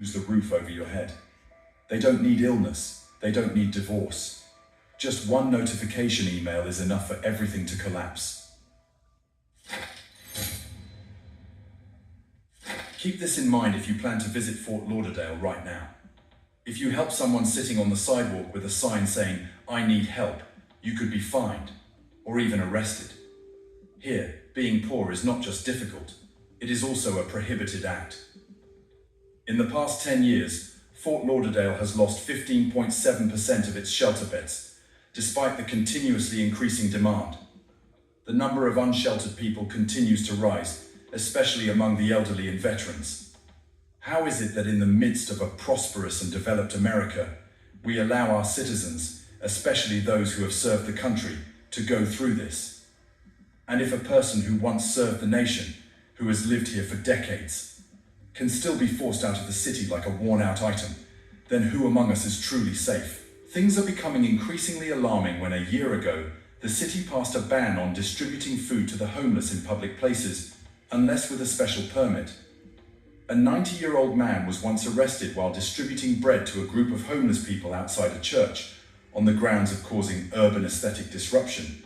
lose the roof over your head. They don't need illness. They don't need divorce. Just one notification email is enough for everything to collapse. Keep this in mind if you plan to visit Fort Lauderdale right now. If you help someone sitting on the sidewalk with a sign saying, "I need help," you could be fined or even arrested. Here, being poor is not just difficult, it is also a prohibited act. In the past 10 years, Fort Lauderdale has lost 15.7% of its shelter beds, despite the continuously increasing demand. The number of unsheltered people continues to rise, especially among the elderly and veterans. How is it that in the midst of a prosperous and developed America, we allow our citizens, especially those who have served the country, to go through this? And if a person who once served the nation, who has lived here for decades, can still be forced out of the city like a worn-out item, then who among us is truly safe? Things are becoming increasingly alarming when a year ago, the city passed a ban on distributing food to the homeless in public places, unless with a special permit. A 90-year-old man was once arrested while distributing bread to a group of homeless people outside a church, on the grounds of causing urban aesthetic disruption.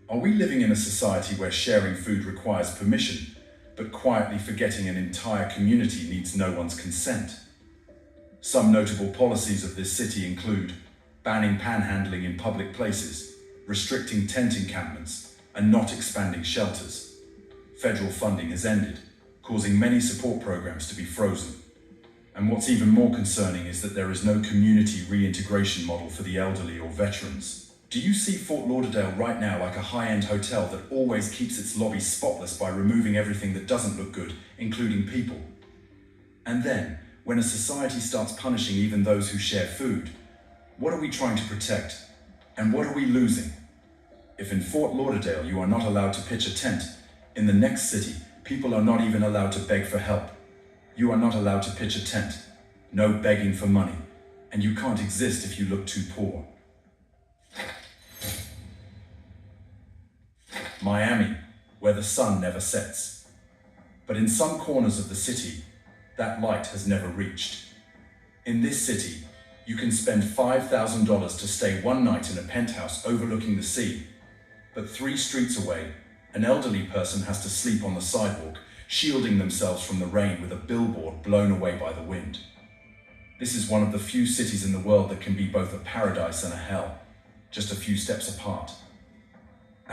Are we living in a society where sharing food requires permission, but quietly forgetting an entire community needs no one's consent? Some notable policies of this city include banning panhandling in public places, restricting tent encampments, and not expanding shelters. Federal funding has ended, causing many support programs to be frozen. And what's even more concerning is that there is no community reintegration model for the elderly or veterans. Do you see Fort Lauderdale right now like a high-end hotel that always keeps its lobby spotless by removing everything that doesn't look good, including people? And then, when a society starts punishing even those who share food, what are we trying to protect? And what are we losing? If in Fort Lauderdale you are not allowed to pitch a tent, in the next city, people are not even allowed to beg for help. You are not allowed to pitch a tent, no begging for money, and you can't exist if you look too poor. Miami, where the sun never sets. But in some corners of the city, that light has never reached. In this city, you can spend $5,000 to stay one night in a penthouse overlooking the sea, but 3 streets away, an elderly person has to sleep on the sidewalk, shielding themselves from the rain with a billboard blown away by the wind. This is one of the few cities in the world that can be both a paradise and a hell, just a few steps apart.